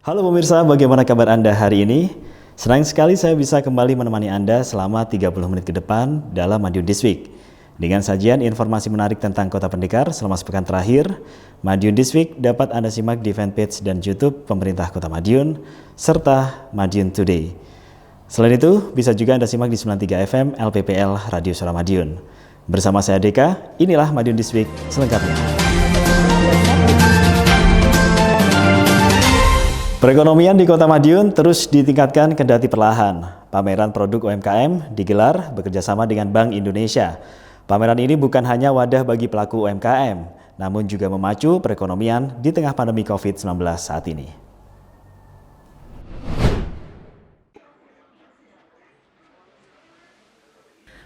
Halo pemirsa, bagaimana kabar Anda hari ini? Senang sekali saya bisa kembali menemani Anda selama 30 menit ke depan dalam Madiun This Week. Dengan sajian informasi menarik tentang Kota Pendekar selama sepekan terakhir, Madiun This Week dapat Anda simak di fanpage dan YouTube Pemerintah Kota Madiun, serta Madiun Today. Selain itu, bisa juga Anda simak di 93 FM LPPL Radio Suara Madiun. Bersama saya Deka, inilah Madiun This Week selengkapnya. Perekonomian di Kota Madiun terus ditingkatkan kendati perlahan. Pameran produk UMKM digelar bekerjasama dengan Bank Indonesia. Pameran ini bukan hanya wadah bagi pelaku UMKM, namun juga memacu perekonomian di tengah pandemi COVID-19 saat ini.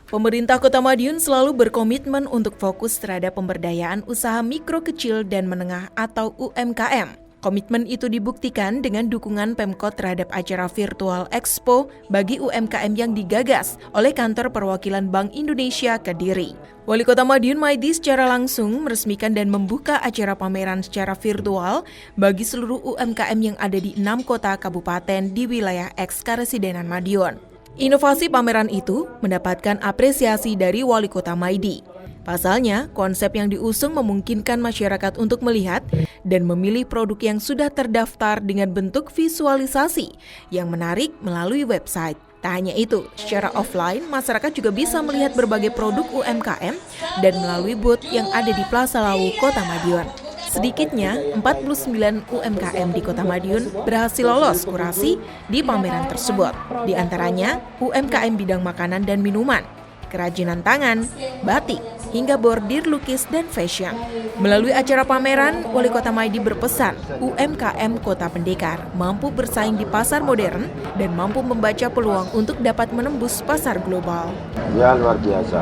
Pemerintah Kota Madiun selalu berkomitmen untuk fokus terhadap pemberdayaan usaha mikro, kecil, dan menengah atau UMKM. Komitmen itu dibuktikan dengan dukungan Pemkot terhadap acara virtual Expo bagi UMKM yang digagas oleh Kantor Perwakilan Bank Indonesia Kediri. Wali Kota Madiun Maidi secara langsung meresmikan dan membuka acara pameran secara virtual bagi seluruh UMKM yang ada di 6 kota kabupaten di wilayah eks-Karesidenan Madiun. Inovasi pameran itu mendapatkan apresiasi dari Wali Kota Maidi. Pasalnya, konsep yang diusung memungkinkan masyarakat untuk melihat dan memilih produk yang sudah terdaftar dengan bentuk visualisasi yang menarik melalui website. Tak hanya itu, secara offline, masyarakat juga bisa melihat berbagai produk UMKM dan melalui booth yang ada di Plaza Lawu, Kota Madiun. Sedikitnya, 49 UMKM di Kota Madiun berhasil lolos kurasi di pameran tersebut. Di antaranya, UMKM bidang makanan dan minuman, kerajinan tangan, batik, hingga bordir lukis dan fashion. Melalui acara pameran, Wali Kota Maidi berpesan UMKM Kota Pendekar mampu bersaing di pasar modern dan mampu membaca peluang untuk dapat menembus pasar global. Ya, luar biasa.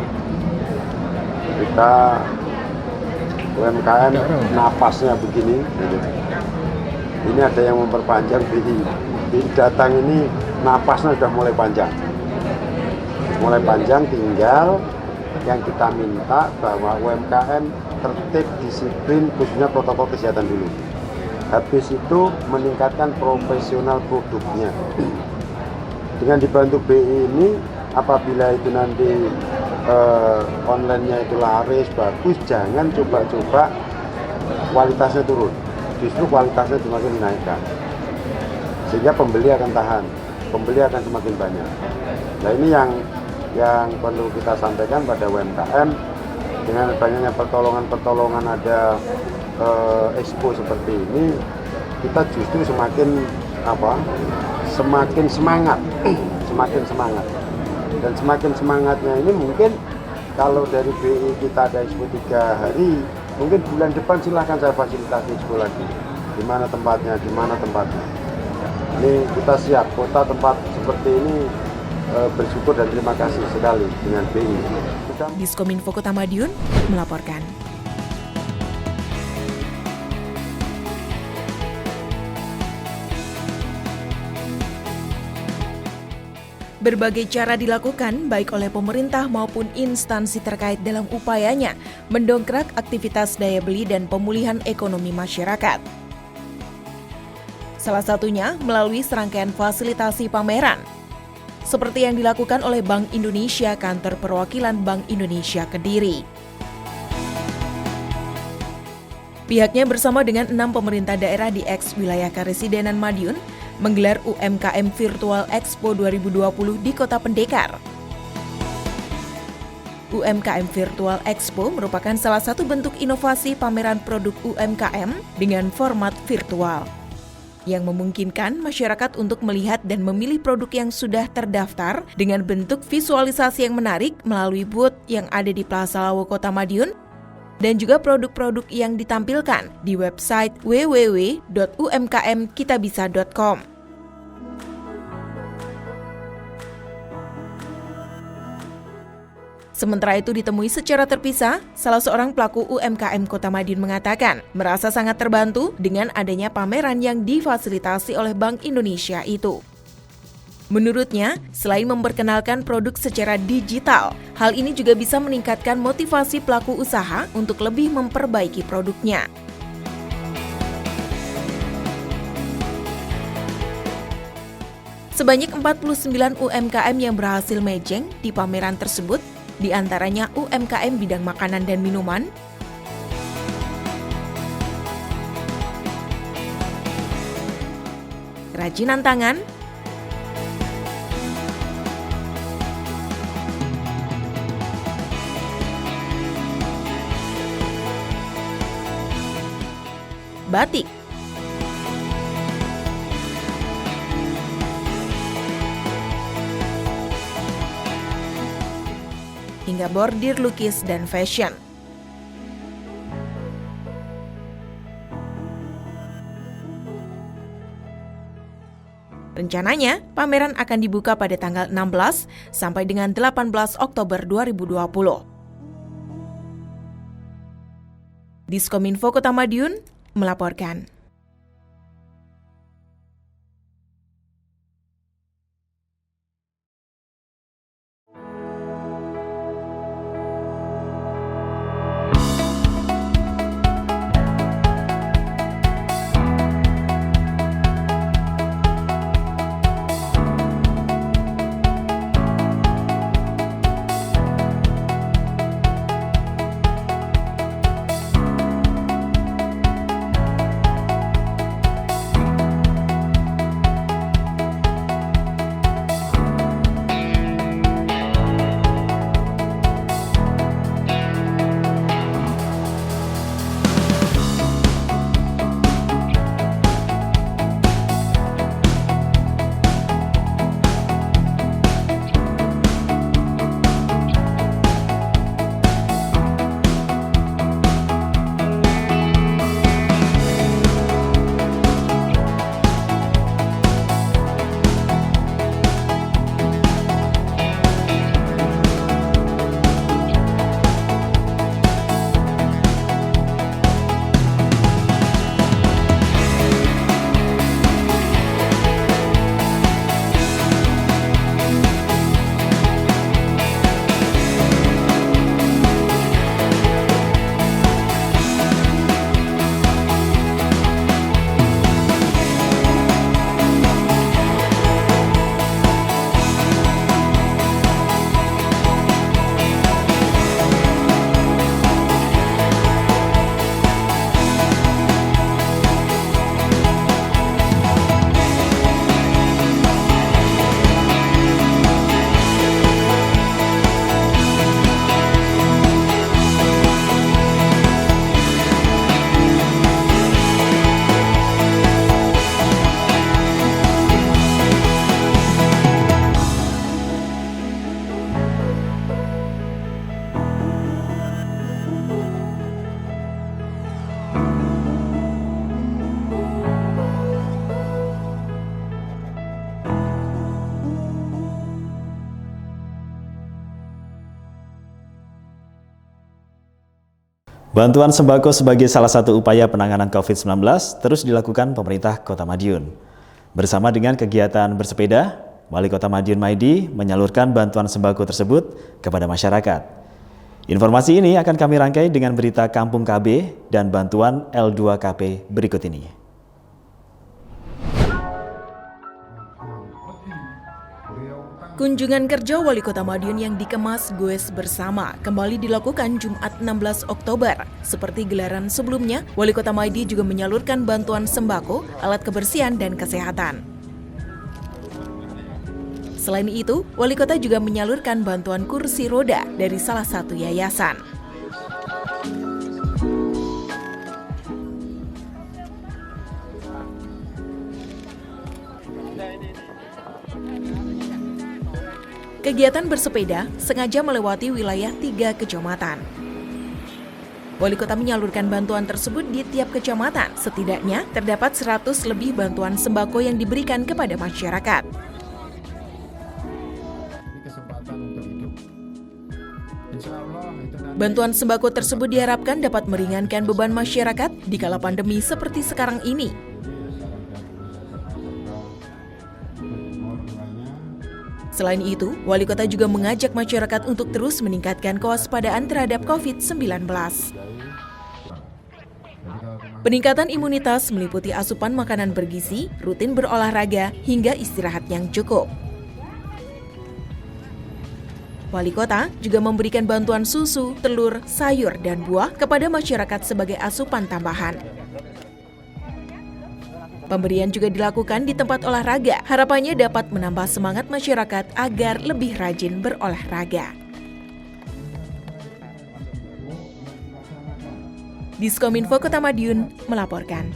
Kita UMKM napasnya begini. Ini ada yang memperpanjang BI datang ini napasnya sudah mulai panjang. Mulai panjang, tinggal yang kita minta bahwa UMKM tertib, disiplin, khususnya protokol kesehatan dulu. Habis itu meningkatkan profesional produknya. Dengan dibantu BI ini, apabila itu nanti online-nya itu laris, bagus, jangan coba-coba kualitasnya turun. Justru kualitasnya semakin dinaikkan. Sehingga pembeli akan tahan, pembeli akan semakin banyak. Nah ini yang perlu kita sampaikan pada UMKM. Dengan banyaknya pertolongan ada expo seperti ini, kita justru semakin semangat dan semakin semangatnya ini mungkin kalau dari BI kita ada expo 3 hari, mungkin bulan depan silahkan saya fasilitasi expo lagi. Di mana tempatnya. Ini kita siap, kota tempat seperti ini bersyukur dan terima kasih sekali dengan BI. Diskominfo Kota Madiun melaporkan. Berbagai cara dilakukan baik oleh pemerintah maupun instansi terkait dalam upayanya mendongkrak aktivitas daya beli dan pemulihan ekonomi masyarakat. Salah satunya melalui serangkaian fasilitasi pameran, seperti yang dilakukan oleh Bank Indonesia Kantor Perwakilan Bank Indonesia Kediri. Pihaknya bersama dengan 6 pemerintah daerah di eks-wilayah Karesidenan Madiun menggelar UMKM Virtual Expo 2020 di Kota Pendekar. UMKM Virtual Expo merupakan salah satu bentuk inovasi pameran produk UMKM dengan format virtual, yang memungkinkan masyarakat untuk melihat dan memilih produk yang sudah terdaftar dengan bentuk visualisasi yang menarik melalui booth yang ada di Plaza Lawu Kota Madiun dan juga produk-produk yang ditampilkan di website www.umkmkitabisa.com. Sementara itu ditemui secara terpisah, salah seorang pelaku UMKM Kota Madiun mengatakan merasa sangat terbantu dengan adanya pameran yang difasilitasi oleh Bank Indonesia itu. Menurutnya, selain memperkenalkan produk secara digital, hal ini juga bisa meningkatkan motivasi pelaku usaha untuk lebih memperbaiki produknya. Sebanyak 49 UMKM yang berhasil mejeng di pameran tersebut, diantaranya UMKM bidang makanan dan minuman, kerajinan tangan, batik, hingga bordir lukis dan fashion. Rencananya, pameran akan dibuka pada tanggal 16 sampai dengan 18 Oktober 2020. Diskominfo Kota Madiun melaporkan. Bantuan sembako sebagai salah satu upaya penanganan COVID-19 terus dilakukan pemerintah Kota Madiun. Bersama dengan kegiatan bersepeda, Wali Kota Madiun Maidi menyalurkan bantuan sembako tersebut kepada masyarakat. Informasi ini akan kami rangkai dengan berita Kampung KB dan bantuan L2KP berikut ini. Kunjungan kerja Wali Kota Madiun yang dikemas Goes Bersama kembali dilakukan Jumat 16 Oktober. Seperti gelaran sebelumnya, Wali Kota Maidi juga menyalurkan bantuan sembako, alat kebersihan, dan kesehatan. Selain itu, Wali Kota juga menyalurkan bantuan kursi roda dari salah satu yayasan. Kegiatan bersepeda sengaja melewati wilayah 3 kecamatan. Wali Kota menyalurkan bantuan tersebut di tiap kecamatan. Setidaknya terdapat 100 lebih bantuan sembako yang diberikan kepada masyarakat. Bantuan sembako tersebut diharapkan dapat meringankan beban masyarakat di kala pandemi seperti sekarang ini. Selain itu, Wali Kota juga mengajak masyarakat untuk terus meningkatkan kewaspadaan terhadap COVID-19. Peningkatan imunitas meliputi asupan makanan bergizi, rutin berolahraga, hingga istirahat yang cukup. Wali Kota juga memberikan bantuan susu, telur, sayur, dan buah kepada masyarakat sebagai asupan tambahan. Pemberian juga dilakukan di tempat olahraga. Harapannya dapat menambah semangat masyarakat agar lebih rajin berolahraga. Diskominfo Kota Madiun melaporkan.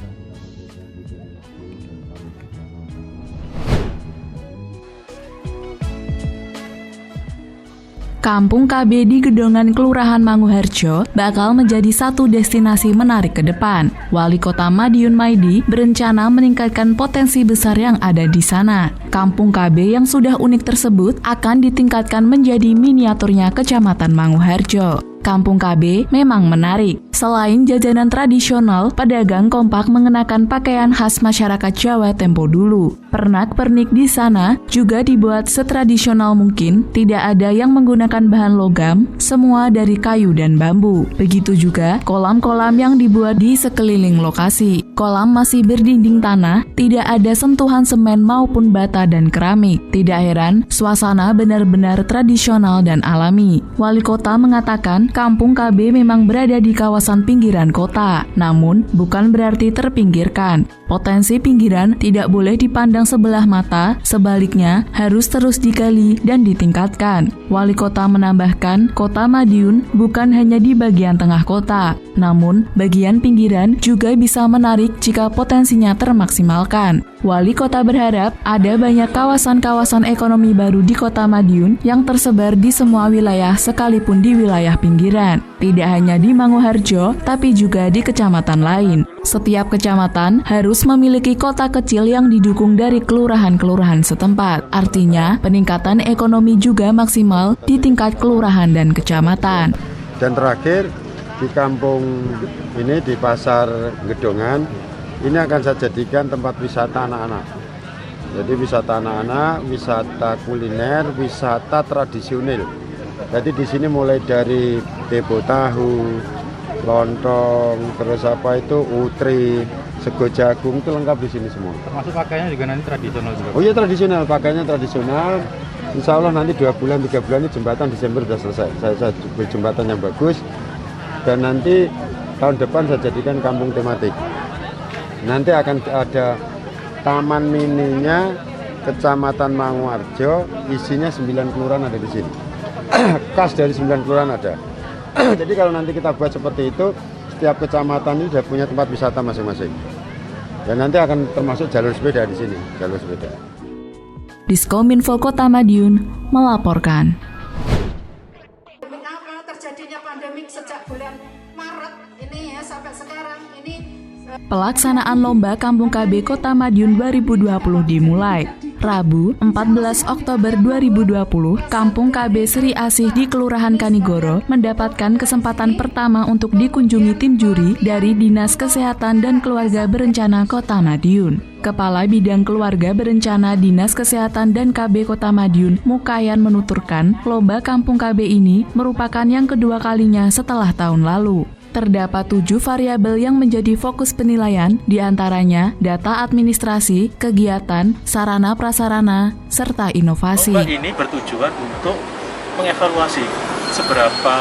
Kampung KB di Gedongan Kelurahan Manguharjo bakal menjadi satu destinasi menarik ke depan. Wali Kota Madiun Maidi berencana meningkatkan potensi besar yang ada di sana. Kampung KB yang sudah unik tersebut akan ditingkatkan menjadi miniaturnya Kecamatan Manguharjo. Kampung KB memang menarik. Selain jajanan tradisional, pedagang kompak mengenakan pakaian khas masyarakat Jawa tempo dulu. Pernak-pernik di sana juga dibuat setradisional mungkin, tidak ada yang menggunakan bahan logam, semua dari kayu dan bambu. Begitu juga kolam-kolam yang dibuat di sekeliling lokasi. Kolam masih berdinding tanah, tidak ada sentuhan semen maupun bata dan keramik. Tidak heran, suasana benar-benar tradisional dan alami. Wali Kota mengatakan Kampung KB memang berada di kawasan pinggiran kota, namun bukan berarti terpinggirkan. Potensi pinggiran tidak boleh dipandang sebelah mata, sebaliknya harus terus digali dan ditingkatkan. Wali Kota menambahkan, Kota Madiun bukan hanya di bagian tengah kota, namun bagian pinggiran juga bisa menarik jika potensinya termaksimalkan. Wali Kota berharap ada banyak kawasan-kawasan ekonomi baru di Kota Madiun yang tersebar di semua wilayah sekalipun di wilayah pinggiran. Tidak hanya di Manguharjo, tapi juga di kecamatan lain. Setiap kecamatan harus memiliki kota kecil yang didukung dari kelurahan-kelurahan setempat. Artinya, peningkatan ekonomi juga maksimal di tingkat kelurahan dan kecamatan. Dan terakhir, di kampung ini, di Pasar Gedongan, ini akan saya jadikan tempat wisata anak-anak. Jadi wisata anak-anak, wisata kuliner, wisata tradisional. Jadi di sini mulai dari tebo tahu, lontong, terus utri, sego jagung, itu lengkap di sini semua. Termasuk pakaiannya juga nanti tradisional juga. Oh iya, tradisional, pakaiannya tradisional. Insya Allah nanti 2 bulan, 3 bulan ini jembatan Desember sudah selesai. Saya buat jembatan yang bagus. Dan nanti tahun depan saya jadikan kampung tematik. Nanti akan ada taman mininya Kecamatan Manguharjo, isinya 9 kelurahan ada di sini. Khas dari 9 kelurahan ada. Jadi kalau nanti kita buat seperti itu, setiap kecamatan ini sudah punya tempat wisata masing-masing. Dan nanti akan termasuk jalur sepeda di sini, jalur sepeda. Diskominfo Kota Madiun melaporkan. Mengapa terjadinya pandemik sejak bulan Maret ini ya sampai sekarang ini. Pelaksanaan Lomba Kampung KB Kota Madiun 2020 dimulai. Rabu, 14 Oktober 2020, Kampung KB Sri Asih di Kelurahan Kanigoro mendapatkan kesempatan pertama untuk dikunjungi tim juri dari Dinas Kesehatan dan Keluarga Berencana Kota Madiun. Kepala Bidang Keluarga Berencana Dinas Kesehatan dan KB Kota Madiun, Mukayan, menuturkan, Lomba Kampung KB ini merupakan yang kedua kalinya setelah tahun lalu. Terdapat 7 variabel yang menjadi fokus penilaian, diantaranya data administrasi, kegiatan, sarana-prasarana, serta inovasi. Lomba ini bertujuan untuk mengevaluasi seberapa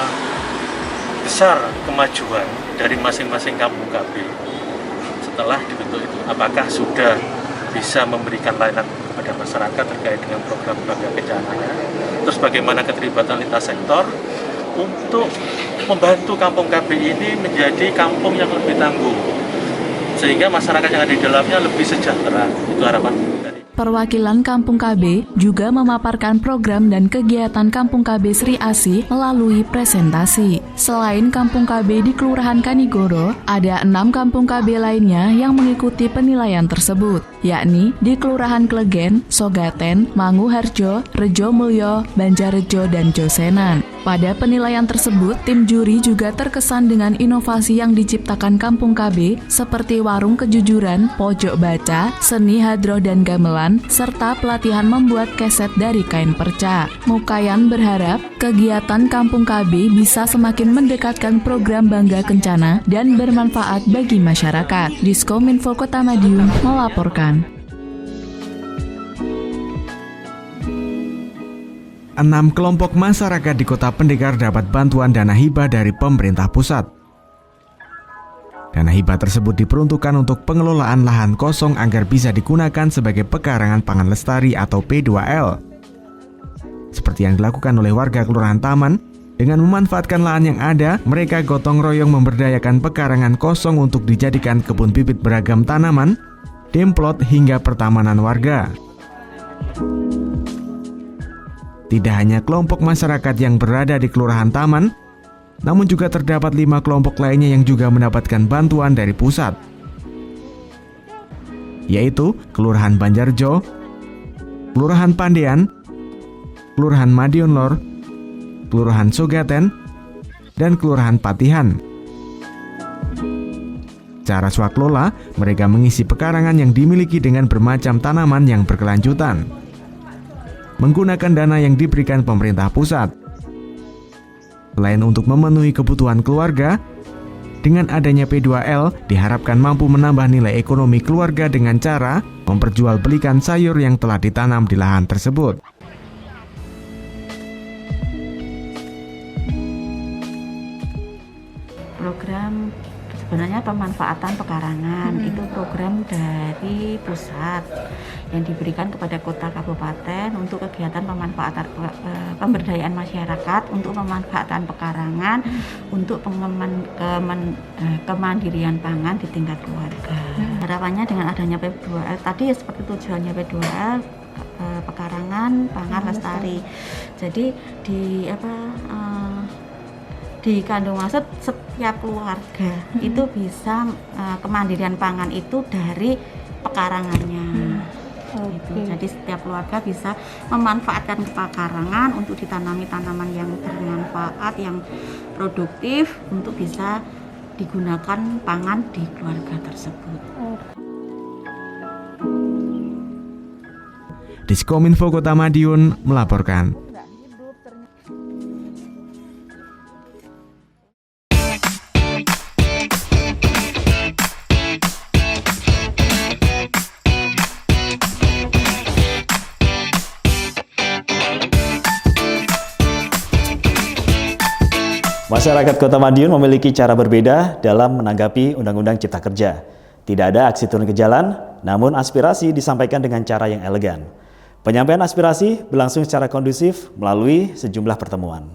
besar kemajuan dari masing-masing kampung KB setelah dibentuk itu. Apakah sudah bisa memberikan layanan kepada masyarakat terkait dengan program-program kebencanaan, terus bagaimana keterlibatan lintas sektor untuk membantu kampung KB ini menjadi kampung yang lebih tangguh, sehingga masyarakat yang ada di dalamnya lebih sejahtera. Itu harapan dari. Perwakilan Kampung KB juga memaparkan program dan kegiatan Kampung KB Sri Asih melalui presentasi. Selain Kampung KB di Kelurahan Kanigoro, ada 6 Kampung KB lainnya yang mengikuti penilaian tersebut, yakni di Kelurahan Klegen, Sogaten, Manguharjo, Rejomulyo, Banjarrejo, dan Josenan. Pada penilaian tersebut, tim juri juga terkesan dengan inovasi yang diciptakan Kampung KB seperti warung kejujuran, pojok baca, seni hadroh dan gamelan, serta pelatihan membuat keset dari kain perca. Mukayan berharap kegiatan Kampung KB bisa semakin mendekatkan program Bangga Kencana dan bermanfaat bagi masyarakat. Diskominfo Kota Madiun melaporkan. 6 kelompok masyarakat di Kota Pendekar dapat bantuan dana hibah dari pemerintah pusat. Dana hibah tersebut diperuntukkan untuk pengelolaan lahan kosong agar bisa digunakan sebagai pekarangan pangan lestari atau P2L. Seperti yang dilakukan oleh warga Kelurahan Taman, dengan memanfaatkan lahan yang ada, mereka gotong royong memberdayakan pekarangan kosong untuk dijadikan kebun bibit beragam tanaman, demplot hingga pertamanan warga. Tidak hanya kelompok masyarakat yang berada di Kelurahan Taman, namun juga terdapat 5 kelompok lainnya yang juga mendapatkan bantuan dari pusat, yaitu Kelurahan Banjarjo, Kelurahan Pandean, Kelurahan Madiun Lor, Kelurahan Sogaten, dan Kelurahan Patihan. Cara swaklola, mereka mengisi pekarangan yang dimiliki dengan bermacam tanaman yang berkelanjutan, menggunakan dana yang diberikan pemerintah pusat. Selain untuk memenuhi kebutuhan keluarga, dengan adanya P2L diharapkan mampu menambah nilai ekonomi keluarga dengan cara memperjualbelikan sayur yang telah ditanam di lahan tersebut. Program sebenarnya pemanfaatan pekarangan itu program dari pusat yang diberikan kepada kota kabupaten untuk kegiatan pemanfaatan pemberdayaan masyarakat untuk pemanfaatan pekarangan untuk kemandirian pangan di tingkat keluarga. Harapannya dengan adanya P2L tadi seperti tujuannya P2L pekarangan pangan lestari. Jadi di kandung maksud setiap keluarga itu bisa kemandirian pangan itu dari pekarangannya. Gitu. Jadi setiap keluarga bisa memanfaatkan pekarangan untuk ditanami tanaman yang bermanfaat, yang produktif untuk bisa digunakan pangan di keluarga tersebut. Diskominfo Kota Madiun melaporkan. Masyarakat Kota Madiun memiliki cara berbeda dalam menanggapi Undang-Undang Cipta Kerja. Tidak ada aksi turun ke jalan, namun aspirasi disampaikan dengan cara yang elegan. Penyampaian aspirasi berlangsung secara kondusif melalui sejumlah pertemuan.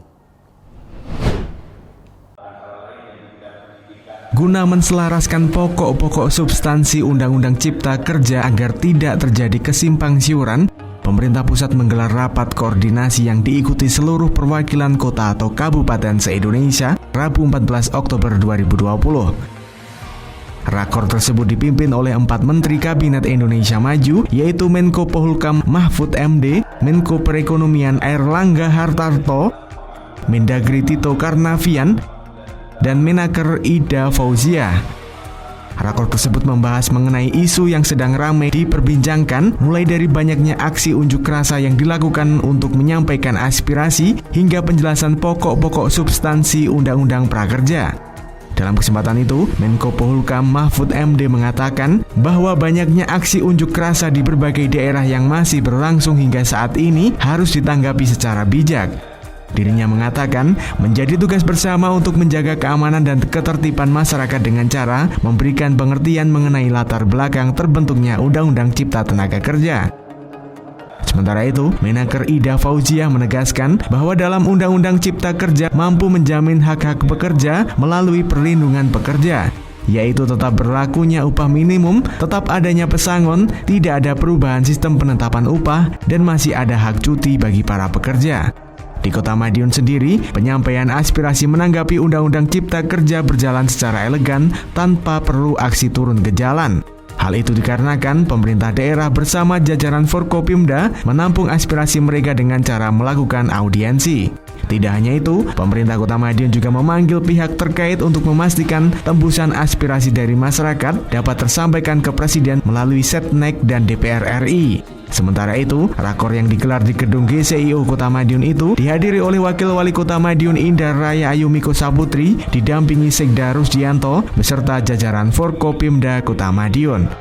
Guna menselaraskan pokok-pokok substansi Undang-Undang Cipta Kerja agar tidak terjadi kesimpang siuran, pemerintah pusat menggelar rapat koordinasi yang diikuti seluruh perwakilan kota atau kabupaten se-Indonesia Rabu 14 Oktober 2020. Rakor tersebut dipimpin oleh 4 Menteri Kabinet Indonesia Maju, yaitu Menko Polhukam Mahfud MD, Menko Perekonomian Airlangga Hartarto, Mendagri Tito Karnavian, dan Menaker Ida Fauzia. Rakor tersebut membahas mengenai isu yang sedang ramai diperbincangkan, mulai dari banyaknya aksi unjuk rasa yang dilakukan untuk menyampaikan aspirasi hingga penjelasan pokok-pokok substansi Undang-Undang Prakerja. Dalam kesempatan itu, Menko Polhukam Mahfud MD mengatakan bahwa banyaknya aksi unjuk rasa di berbagai daerah yang masih berlangsung hingga saat ini harus ditanggapi secara bijak. Dirinya mengatakan menjadi tugas bersama untuk menjaga keamanan dan ketertiban masyarakat dengan cara memberikan pengertian mengenai latar belakang terbentuknya Undang-Undang Cipta Tenaga Kerja. Sementara itu, Menaker Ida Fauzia menegaskan bahwa dalam Undang-Undang Cipta Kerja mampu menjamin hak-hak pekerja melalui perlindungan pekerja, yaitu tetap berlakunya upah minimum, tetap adanya pesangon, tidak ada perubahan sistem penetapan upah, dan masih ada hak cuti bagi para pekerja. Di Kota Madiun sendiri, penyampaian aspirasi menanggapi Undang-Undang Cipta Kerja berjalan secara elegan tanpa perlu aksi turun ke jalan. Hal itu dikarenakan pemerintah daerah bersama jajaran Forkopimda menampung aspirasi mereka dengan cara melakukan audiensi. Tidak hanya itu, pemerintah Kota Madiun juga memanggil pihak terkait untuk memastikan tembusan aspirasi dari masyarakat dapat tersampaikan ke Presiden melalui Setnek dan DPR RI. Sementara itu, rakor yang digelar di gedung GCIO Kota Madiun itu dihadiri oleh Wakil Wali Kota Madiun Indah Raya Ayumiko Saputri didampingi Sekda Rusdianto beserta jajaran Forkopimda Kota Madiun.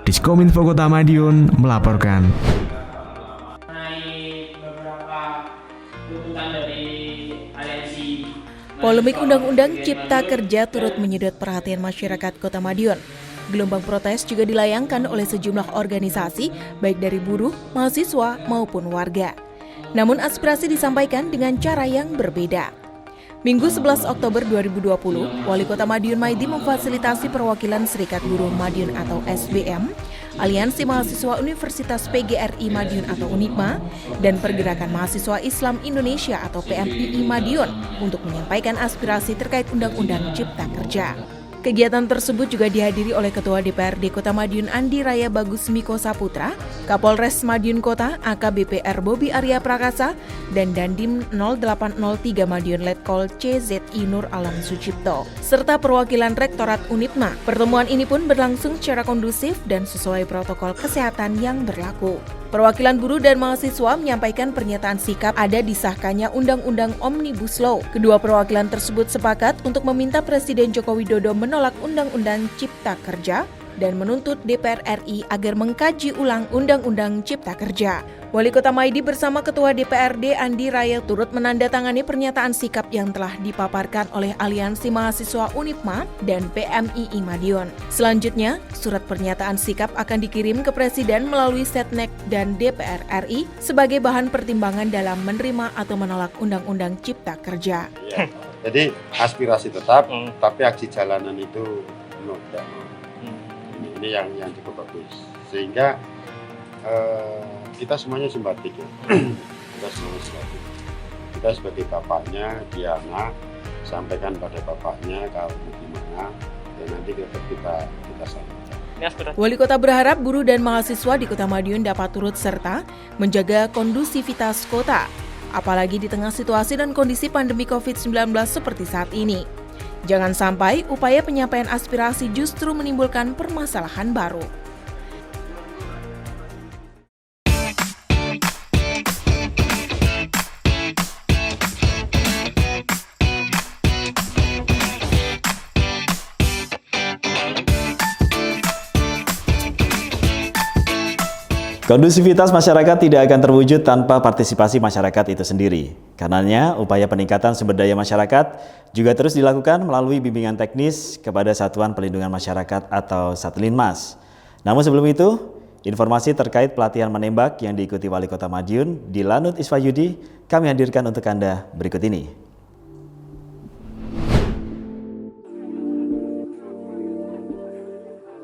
Diskominfo Kota Madiun melaporkan. Polemik Undang-Undang Cipta Kerja turut menyedot perhatian masyarakat Kota Madiun. Gelombang protes juga dilayangkan oleh sejumlah organisasi, baik dari buruh, mahasiswa, maupun warga. Namun aspirasi disampaikan dengan cara yang berbeda. Minggu 11 Oktober 2020, Wali Kota Madiun Maidi memfasilitasi perwakilan Serikat Buruh Madiun atau SBM, Aliansi Mahasiswa Universitas PGRI Madiun atau UNIPMA, dan Pergerakan Mahasiswa Islam Indonesia atau PMII Madiun untuk menyampaikan aspirasi terkait Undang-Undang Cipta Kerja. Kegiatan tersebut juga dihadiri oleh Ketua DPRD Kota Madiun Andi Raya Bagus Miko Saputra, Kapolres Madiun Kota AKBP R. Bobi Arya Prakasa, dan Dandim 0803 Madiun Letkol CZI Nur Alam Sucipto, serta perwakilan Rektorat UNIPMA. Pertemuan ini pun berlangsung secara kondusif dan sesuai protokol kesehatan yang berlaku. Perwakilan buruh dan mahasiswa menyampaikan pernyataan sikap ada disahkannya Undang-Undang Omnibus Law. Kedua perwakilan tersebut sepakat untuk meminta Presiden Joko Widodo menolak Undang-Undang Cipta Kerja dan menuntut DPR RI agar mengkaji ulang Undang-Undang Cipta Kerja. Wali Kota Maidi bersama Ketua DPRD Andi Raya turut menandatangani pernyataan sikap yang telah dipaparkan oleh Aliansi Mahasiswa UNIPMA dan PMII Madiun. Selanjutnya, surat pernyataan sikap akan dikirim ke Presiden melalui Setnek dan DPR RI sebagai bahan pertimbangan dalam menerima atau menolak Undang-Undang Cipta Kerja. Ya, jadi aspirasi tetap, tapi aksi jalanan itu tidak mau. Ini yang cukup bagus, sehingga kita semuanya simpatik ya. Kita semuanya simpatik. Kita sebagai bapaknya, dia anak, sampaikan pada bapaknya kalau gimana, dan nanti kita sampaikan. Wali Kota berharap buruh dan mahasiswa di Kota Madiun dapat turut serta menjaga kondusivitas kota, apalagi di tengah situasi dan kondisi pandemi COVID-19 seperti saat ini. Jangan sampai upaya penyampaian aspirasi justru menimbulkan permasalahan baru. Kondusivitas masyarakat tidak akan terwujud tanpa partisipasi masyarakat itu sendiri. Karenanya, upaya peningkatan sumber daya masyarakat juga terus dilakukan melalui bimbingan teknis kepada Satuan Pelindungan Masyarakat atau Satlinmas. Namun sebelum itu, informasi terkait pelatihan menembak yang diikuti Wali Kota Madiun di Lanut Iswahyudi kami hadirkan untuk Anda berikut ini.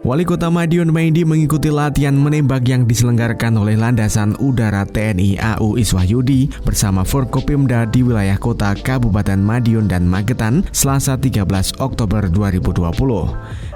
Wali Kota Madiun Maidi mengikuti latihan menembak yang diselenggarakan oleh Landasan Udara TNI AU Iswahyudi bersama Forkopimda di wilayah kota Kabupaten Madiun dan Magetan Selasa 13 Oktober 2020.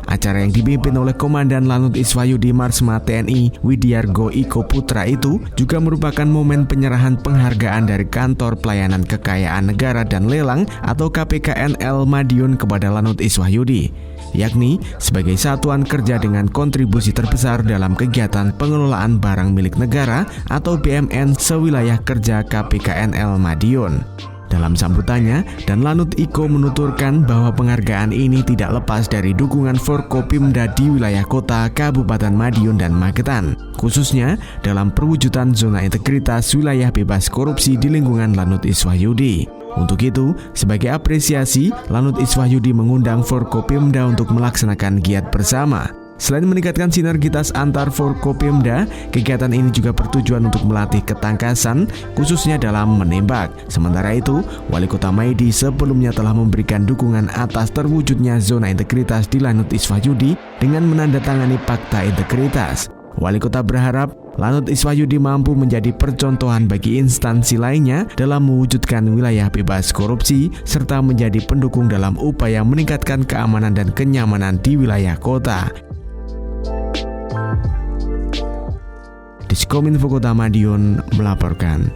Acara yang dipimpin oleh Komandan Lanut Iswahyudi Marsma TNI Widiargo Iko Putra itu juga merupakan momen penyerahan penghargaan dari Kantor Pelayanan Kekayaan Negara dan Lelang atau KPKNL Madiun kepada Lanut Iswahyudi, yakni sebagai satuan kerja dengan kontribusi terbesar dalam kegiatan pengelolaan barang milik negara atau BMN sewilayah kerja KPKNL Madiun. Dalam sambutannya, Dan Lanut Iko menuturkan bahwa penghargaan ini tidak lepas dari dukungan Forkopimda di wilayah kota, Kabupaten Madiun dan Magetan, khususnya dalam perwujudan zona integritas wilayah bebas korupsi di lingkungan Lanut Iswahyudi. Untuk itu, sebagai apresiasi, Lanut Iswahyudi mengundang Forkopimda untuk melaksanakan giat bersama. Selain meningkatkan sinergitas antar Forkopimda, kegiatan ini juga bertujuan untuk melatih ketangkasan, khususnya dalam menembak. Sementara itu, Wali Kota Maidi sebelumnya telah memberikan dukungan atas terwujudnya zona integritas di Lanut Iswahyudi dengan menandatangani Fakta Integritas. Wali Kota berharap Lanut Iswahyudi mampu menjadi percontohan bagi instansi lainnya dalam mewujudkan wilayah bebas korupsi serta menjadi pendukung dalam upaya meningkatkan keamanan dan kenyamanan di wilayah kota. Diskominfo Kota Madiun melaporkan.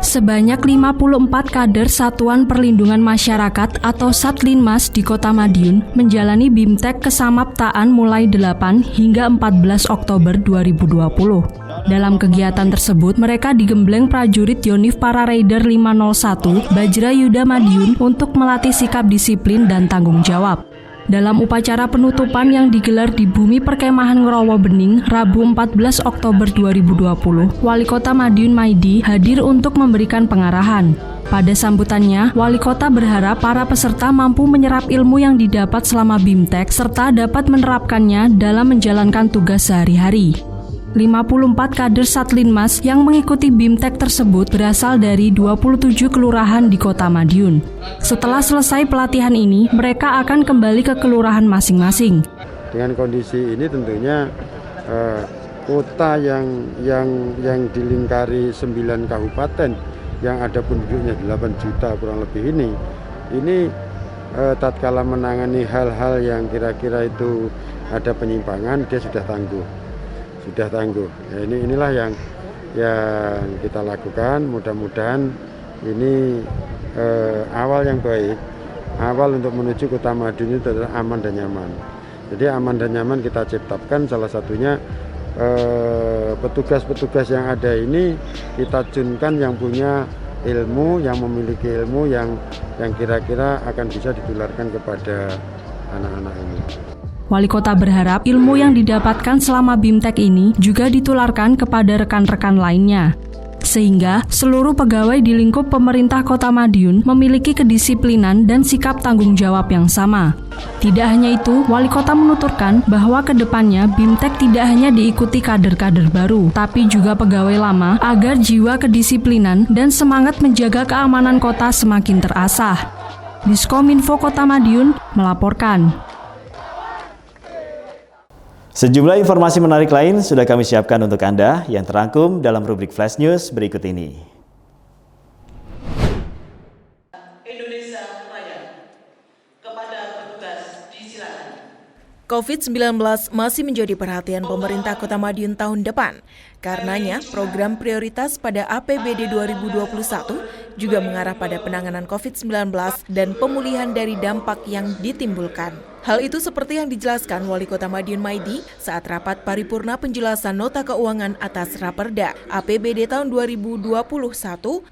Sebanyak 54 kader Satuan Perlindungan Masyarakat atau Satlinmas di Kota Madiun menjalani BIMTEK Kesamaptaan mulai 8 hingga 14 Oktober 2020. Dalam kegiatan tersebut, mereka digembleng prajurit Yonif Para Raider 501 Bajra Yuda Madiun untuk melatih sikap disiplin dan tanggung jawab. Dalam upacara penutupan yang digelar di Bumi Perkemahan Ngerowo Bening, Rabu 14 Oktober 2020, Wali Kota Madiun Maidi hadir untuk memberikan pengarahan. Pada sambutannya, Wali Kota berharap para peserta mampu menyerap ilmu yang didapat selama BIMTEK serta dapat menerapkannya dalam menjalankan tugas sehari-hari. 54 kader Satlinmas yang mengikuti BIMTEK tersebut berasal dari 27 kelurahan di Kota Madiun. Setelah selesai pelatihan ini, mereka akan kembali ke kelurahan masing-masing. Dengan kondisi ini tentunya kota yang dilingkari 9 kabupaten yang ada penduduknya 8 juta kurang lebih ini tatkala menangani hal-hal yang kira-kira itu ada penyimpangan, dia sudah tangguh. Ya, inilah yang kita lakukan. Mudah-mudahan ini awal yang baik, awal untuk menuju Kota Madiun itu adalah aman dan nyaman. Jadi aman dan nyaman kita ciptakan, salah satunya petugas-petugas yang ada ini kita junkan yang punya ilmu, yang memiliki ilmu yang kira-kira akan bisa ditularkan kepada anak-anak ini. Wali Kota berharap ilmu yang didapatkan selama BIMTEK ini juga ditularkan kepada rekan-rekan lainnya, sehingga seluruh pegawai di lingkup pemerintah Kota Madiun memiliki kedisiplinan dan sikap tanggung jawab yang sama. Tidak hanya itu, Wali Kota menuturkan bahwa ke depannya BIMTEK tidak hanya diikuti kader-kader baru, tapi juga pegawai lama agar jiwa kedisiplinan dan semangat menjaga keamanan kota semakin terasah. Diskominfo Kota Madiun melaporkan. Sejumlah informasi menarik lain sudah kami siapkan untuk Anda yang terangkum dalam rubrik Flash News berikut ini. Indonesia Raya kepada petugas disilakan. COVID-19 masih menjadi perhatian pemerintah Kota Madiun tahun depan. Karenanya, program prioritas pada APBD 2021 juga mengarah pada penanganan COVID-19 dan pemulihan dari dampak yang ditimbulkan. Hal itu seperti yang dijelaskan Wali Kota Madiun Maidi saat rapat paripurna penjelasan nota keuangan atas Raperda APBD tahun 2021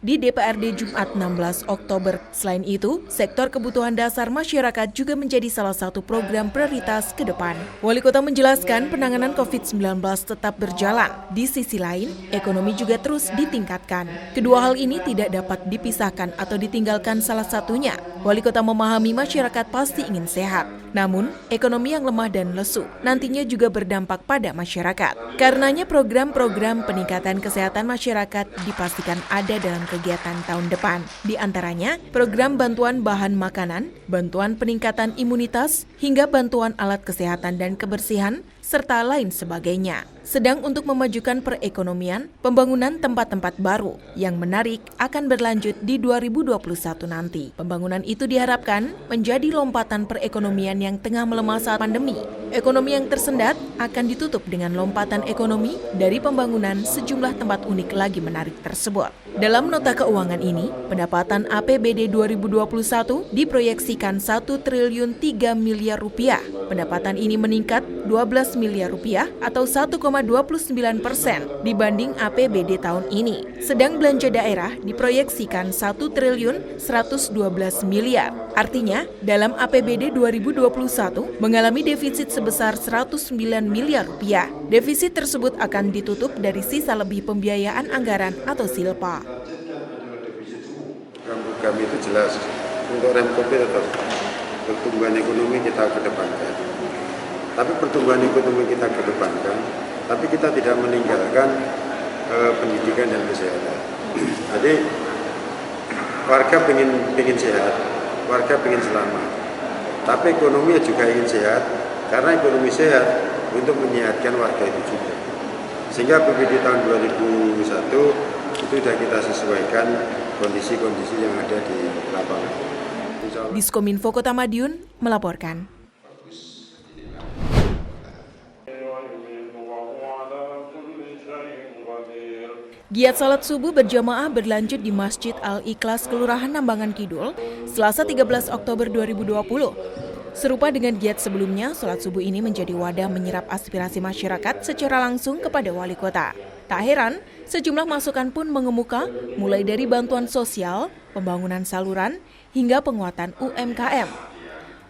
di DPRD Jumat 16 Oktober. Selain itu, sektor kebutuhan dasar masyarakat juga menjadi salah satu program prioritas ke depan. Wali Kota menjelaskan penanganan COVID-19 tetap berjalan. Di sisi lain, ekonomi juga terus ditingkatkan. Kedua hal ini tidak dapat dipisahkan atau ditinggalkan salah satunya. Wali Kota memahami masyarakat pasti ingin sehat. Namun, ekonomi yang lemah dan lesu nantinya juga berdampak pada masyarakat. Karenanya program-program peningkatan kesehatan masyarakat dipastikan ada dalam kegiatan tahun depan. Di antaranya, program bantuan bahan makanan, bantuan peningkatan imunitas, hingga bantuan alat kesehatan dan kebersihan, serta lain sebagainya. Sedang untuk memajukan perekonomian, pembangunan tempat-tempat baru yang menarik akan berlanjut di 2021 nanti. Pembangunan itu diharapkan menjadi lompatan perekonomian yang tengah melemah saat pandemi. Ekonomi yang tersendat akan ditutup dengan lompatan ekonomi dari pembangunan sejumlah tempat unik lagi menarik tersebut. Dalam nota keuangan ini, pendapatan APBD 2021 diproyeksikan 1 triliun 3 miliar rupiah. Pendapatan ini meningkat 12 miliar rupiah atau 1,29% dibanding APBD tahun ini. Sedang belanja daerah diproyeksikan 1 triliun 112 miliar. Artinya, dalam APBD 2021 mengalami defisit sebesar 109 miliar rupiah. Defisit tersebut akan ditutup dari sisa lebih pembiayaan anggaran atau silpa. Program itu jelas untuk rem COVID tetap pertumbuhan ekonomi kita kedepankan. Tapi pertumbuhan ekonomi kita kedepankan, tapi kita tidak meninggalkan pendidikan dan kesehatan. Jadi warga ingin sehat, warga ingin selamat. Tapi ekonomi juga ingin sehat, karena ekonomi sehat untuk menyehatkan warga itu juga. Sehingga APBD tahun 2001 itu sudah kita sesuaikan kondisi-kondisi yang ada di lapangan. Diskominfo Kota Madiun melaporkan. Giat salat subuh berjamaah berlanjut di Masjid Al-Ikhlas Kelurahan Nambangan Kidul, Selasa 13 Oktober 2020. Serupa dengan giat sebelumnya, salat subuh ini menjadi wadah menyerap aspirasi masyarakat secara langsung kepada wali kota. Tak heran, sejumlah masukan pun mengemuka, mulai dari bantuan sosial, pembangunan saluran, hingga penguatan UMKM.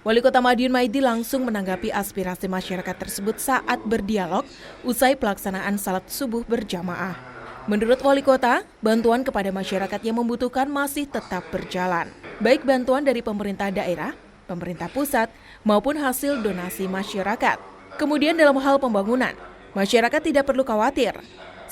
Wali Kota Madiun Maidi langsung menanggapi aspirasi masyarakat tersebut saat berdialog usai pelaksanaan salat subuh berjamaah. Menurut Wali Kota, bantuan kepada masyarakat yang membutuhkan masih tetap berjalan. Baik bantuan dari pemerintah daerah, pemerintah pusat, maupun hasil donasi masyarakat. Kemudian dalam hal pembangunan, masyarakat tidak perlu khawatir,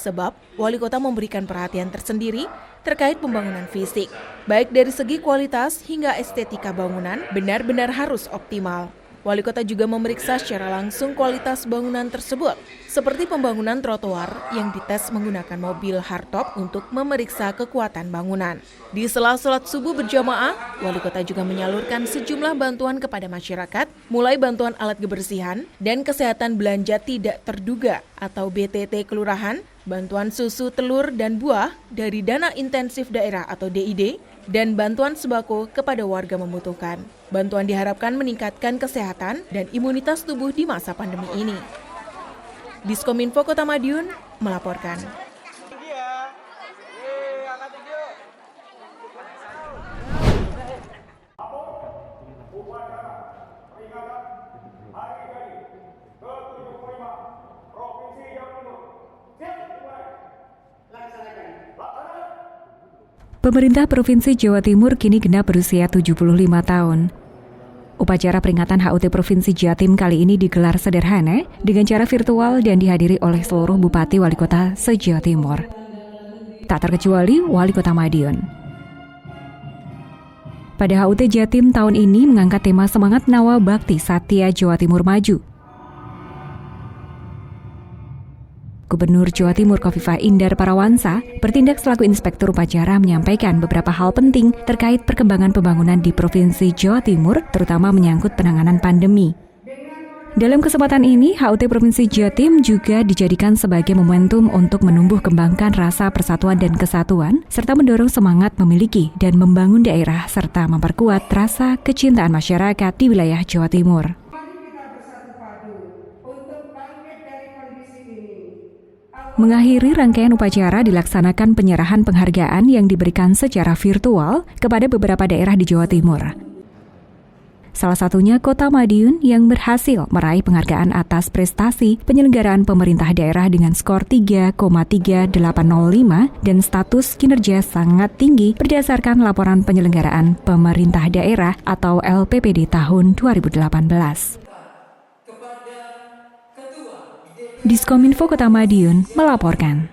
sebab Wali Kota memberikan perhatian tersendiri terkait pembangunan fisik. Baik dari segi kualitas hingga estetika bangunan benar-benar harus optimal. Wali Kota juga memeriksa secara langsung kualitas bangunan tersebut, seperti pembangunan trotoar yang dites menggunakan mobil hardtop untuk memeriksa kekuatan bangunan. Di sela salat subuh berjamaah, Wali Kota juga menyalurkan sejumlah bantuan kepada masyarakat, mulai bantuan alat kebersihan dan kesehatan belanja tidak terduga atau BTT kelurahan, bantuan susu, telur, dan buah dari dana intensif daerah atau DID, dan bantuan sembako kepada warga membutuhkan. Bantuan diharapkan meningkatkan kesehatan dan imunitas tubuh di masa pandemi ini. Diskominfo Kota Madiun melaporkan. Pemerintah Provinsi Jawa Timur kini genap berusia 75 tahun. Upacara peringatan HUT Provinsi Jatim kali ini digelar sederhana dengan cara virtual dan dihadiri oleh seluruh Bupati Wali Kota se-Jawa Timur. Tak terkecuali Wali Kota Madiun. Pada HUT Jatim tahun ini mengangkat tema Semangat Nawa Bakti Satya Jawa Timur Maju. Gubernur Jawa Timur Khofifah Indar Parawansa bertindak selaku inspektur upacara menyampaikan beberapa hal penting terkait perkembangan pembangunan di Provinsi Jawa Timur, terutama menyangkut penanganan pandemi. Dalam kesempatan ini, HUT Provinsi Jatim juga dijadikan sebagai momentum untuk menumbuh kembangkan rasa persatuan dan kesatuan, serta mendorong semangat memiliki dan membangun daerah, serta memperkuat rasa kecintaan masyarakat di wilayah Jawa Timur. Mengakhiri rangkaian upacara dilaksanakan penyerahan penghargaan yang diberikan secara virtual kepada beberapa daerah di Jawa Timur. Salah satunya Kota Madiun yang berhasil meraih penghargaan atas prestasi penyelenggaraan pemerintah daerah dengan skor 3,3805 dan status kinerja sangat tinggi berdasarkan laporan penyelenggaraan pemerintah daerah atau LPPD tahun 2018. Diskominfo Kota Madiun melaporkan.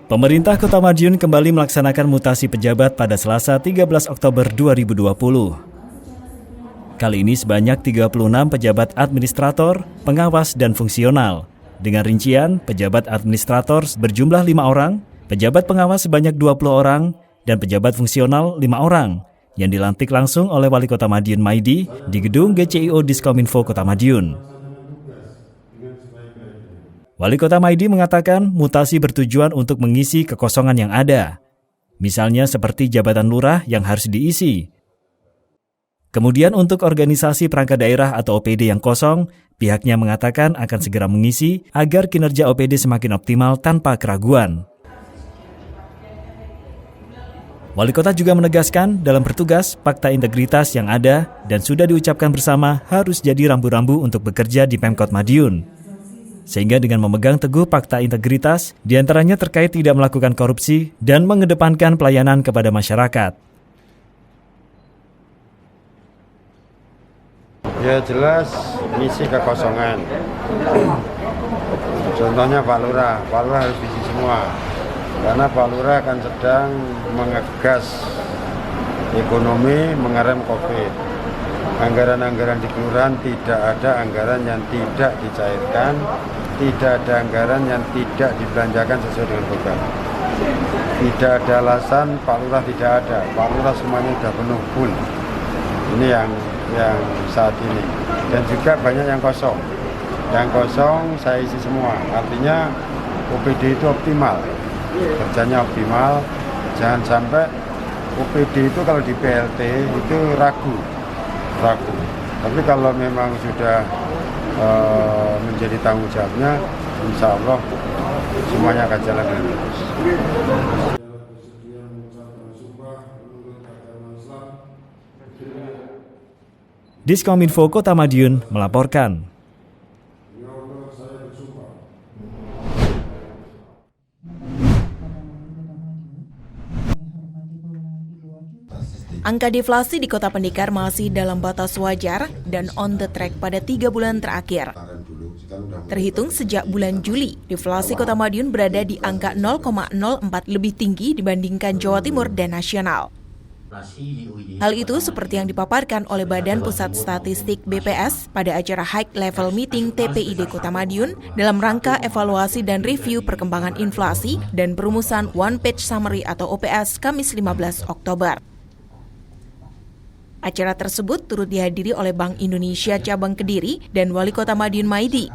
Pemerintah Kota Madiun kembali melaksanakan mutasi pejabat pada Selasa 13 Oktober 2020. Kali ini sebanyak 36 pejabat administrator, pengawas, dan fungsional. Dengan rincian, pejabat administrator berjumlah 5 orang, pejabat pengawas sebanyak 20 orang, dan pejabat fungsional 5 orang, yang dilantik langsung oleh Wali Kota Madiun Maidi di gedung GCIO Diskominfo Kota Madiun. Wali Kota Maidi mengatakan mutasi bertujuan untuk mengisi kekosongan yang ada, misalnya seperti jabatan lurah yang harus diisi. Kemudian untuk organisasi perangkat daerah atau OPD yang kosong, pihaknya mengatakan akan segera mengisi agar kinerja OPD semakin optimal tanpa keraguan. Wali Kota juga menegaskan dalam bertugas, fakta integritas yang ada dan sudah diucapkan bersama harus jadi rambu-rambu untuk bekerja di Pemkot Madiun. Sehingga dengan memegang teguh fakta integritas, diantaranya terkait tidak melakukan korupsi dan mengedepankan pelayanan kepada masyarakat. Ya jelas misi kekosongan. Contohnya Pak Lurah harus diisi semua. Karena Pak Lurah kan sedang mengegas ekonomi mengerem COVID. Anggaran-anggaran di kelurahan tidak ada anggaran yang tidak dicairkan, tidak ada anggaran yang tidak dibelanjakan sesuai dengan program. Tidak ada alasan Pak Lurah tidak ada. Pak Lurah semuanya sudah penuh full. Ini yang saat ini. Dan juga banyak yang kosong. yang kosong saya isi semua. Artinya OPD itu optimal, kerjanya optimal. Jangan sampai OPD itu kalau di PLT itu ragu. Tapi kalau memang sudah menjadi tanggung jawabnya, insya Allah semuanya akan jalan dengan bagus. Diskominfo Kota Madiun melaporkan. Angka deflasi di Kota Pendekar masih dalam batas wajar dan on the track pada 3 bulan terakhir. Terhitung sejak bulan Juli, deflasi Kota Madiun berada di angka 0,04 lebih tinggi dibandingkan Jawa Timur dan nasional. Hal itu seperti yang dipaparkan oleh Badan Pusat Statistik BPS pada acara High Level Meeting TPID Kota Madiun dalam rangka evaluasi dan review perkembangan inflasi dan perumusan One Page Summary atau OPS Kamis 15 Oktober. Acara tersebut turut dihadiri oleh Bank Indonesia Cabang Kediri dan Wali Kota Madiun Maidi.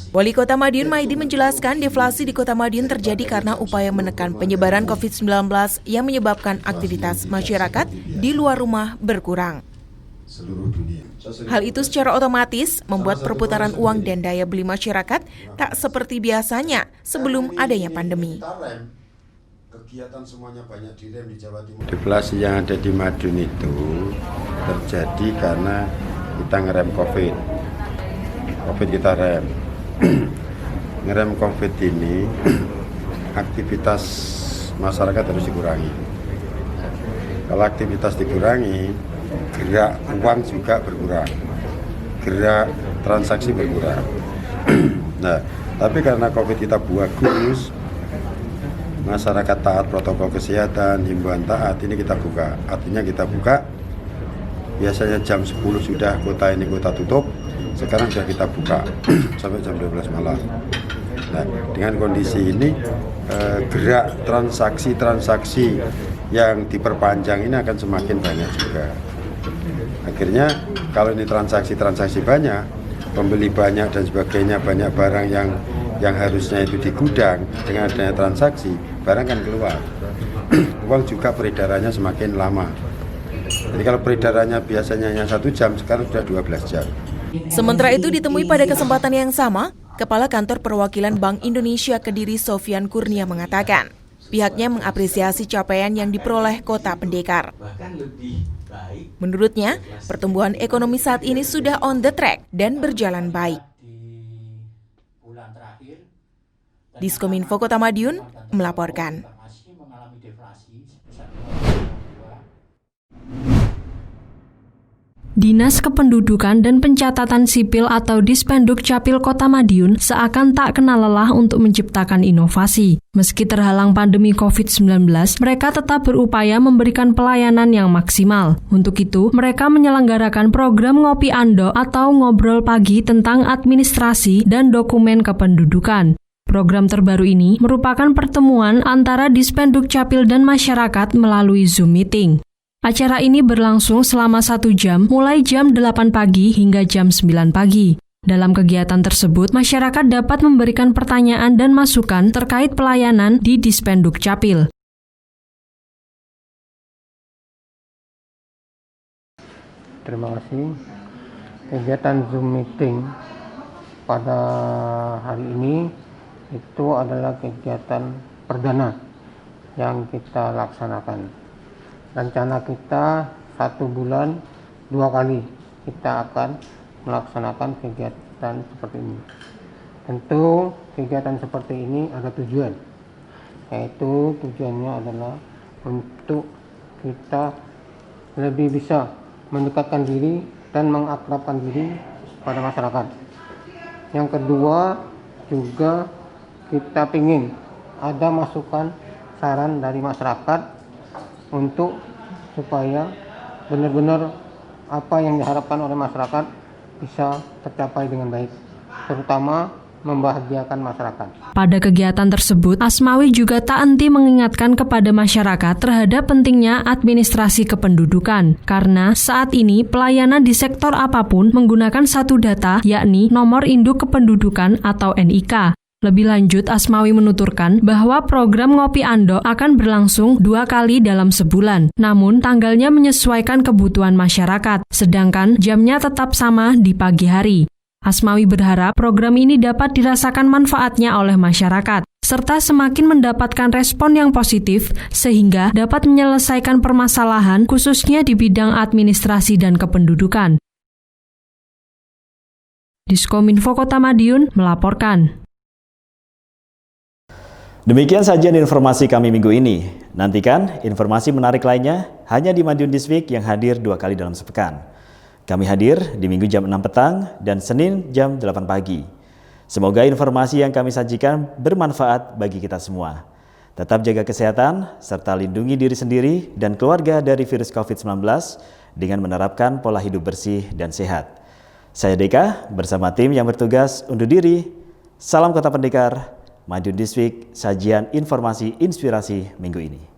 Wali Kota Madiun Maidi menjelaskan deflasi di Kota Madiun terjadi karena upaya menekan penyebaran COVID-19 yang menyebabkan aktivitas masyarakat di luar rumah berkurang. Hal itu secara otomatis membuat perputaran uang dan daya beli masyarakat tak seperti biasanya sebelum adanya pandemi. Kegiatan semuanya banyak direm di Jawa Timur. Deflasi yang ada di Madiun itu terjadi karena kita ngerem COVID kita rem. Ngerem COVID ini aktivitas masyarakat harus dikurangi. Kalau aktivitas dikurangi, gerak uang juga berkurang, gerak transaksi berkurang. Nah, tapi karena COVID kita bagus, masyarakat taat protokol kesehatan, himbauan taat, ini kita buka. Artinya kita buka, biasanya jam 10 sudah kota tutup, sekarang sudah kita buka sampai jam 12 malam. Nah, dengan kondisi ini, gerak transaksi yang diperpanjang ini akan semakin banyak juga. Akhirnya, kalau ini transaksi banyak, pembeli banyak dan sebagainya, banyak barang yang harusnya itu di gudang, dengan adanya transaksi, barang kan keluar. Uang juga peredarannya semakin lama. Jadi kalau peredarannya biasanya hanya 1 jam, sekarang sudah 12 jam. Sementara itu ditemui pada kesempatan yang sama, Kepala Kantor Perwakilan Bank Indonesia Kediri Sofyan Kurnia mengatakan, pihaknya mengapresiasi capaian yang diperoleh Kota Pendekar. Menurutnya, pertumbuhan ekonomi saat ini sudah on the track dan berjalan baik. Diskominfo Kota Madiun melaporkan. Dinas Kependudukan dan Pencatatan Sipil atau Dispenduk Capil Kota Madiun seakan tak kenal lelah untuk menciptakan inovasi. Meski terhalang pandemi COVID-19, mereka tetap berupaya memberikan pelayanan yang maksimal. Untuk itu, mereka menyelenggarakan program Ngopi Ando atau Ngobrol Pagi tentang administrasi dan dokumen kependudukan. Program terbaru ini merupakan pertemuan antara Dispenduk Capil dan masyarakat melalui Zoom Meeting. Acara ini berlangsung selama 1 jam, mulai jam 8 pagi hingga jam 9 pagi. Dalam kegiatan tersebut, masyarakat dapat memberikan pertanyaan dan masukan terkait pelayanan di Dispenduk Capil. Terima kasih. Kegiatan Zoom Meeting pada hari ini itu adalah kegiatan perdana yang kita laksanakan. Rencana kita 1 bulan 2 kali kita akan melaksanakan kegiatan seperti ini. Tentu kegiatan seperti ini ada tujuan, yaitu tujuannya adalah untuk kita lebih bisa mendekatkan diri dan mengakrabkan diri pada masyarakat. Yang kedua juga kita ingin ada masukan saran dari masyarakat untuk supaya benar-benar apa yang diharapkan oleh masyarakat bisa tercapai dengan baik, terutama membahagiakan masyarakat. Pada kegiatan tersebut, Asmawi juga tak henti mengingatkan kepada masyarakat terhadap pentingnya administrasi kependudukan, karena saat ini pelayanan di sektor apapun menggunakan satu data, yakni nomor induk kependudukan atau NIK. Lebih lanjut, Asmawi menuturkan bahwa program Ngopi Ando akan berlangsung 2 kali dalam sebulan, namun tanggalnya menyesuaikan kebutuhan masyarakat, sedangkan jamnya tetap sama di pagi hari. Asmawi berharap program ini dapat dirasakan manfaatnya oleh masyarakat, serta semakin mendapatkan respon yang positif sehingga dapat menyelesaikan permasalahan khususnya di bidang administrasi dan kependudukan. Diskominfo Kota Madiun melaporkan. Demikian sajian informasi kami minggu ini. Nantikan informasi menarik lainnya hanya di Madiun This Week yang hadir 2 kali dalam sepekan. Kami hadir di Minggu jam 6 petang dan Senin jam 8 pagi. Semoga informasi yang kami sajikan bermanfaat bagi kita semua. Tetap jaga kesehatan serta lindungi diri sendiri dan keluarga dari virus COVID-19 dengan menerapkan pola hidup bersih dan sehat. Saya Deka bersama tim yang bertugas undur diri. Salam Kota Pendekar. Madiun This Week, sajian informasi inspirasi minggu ini.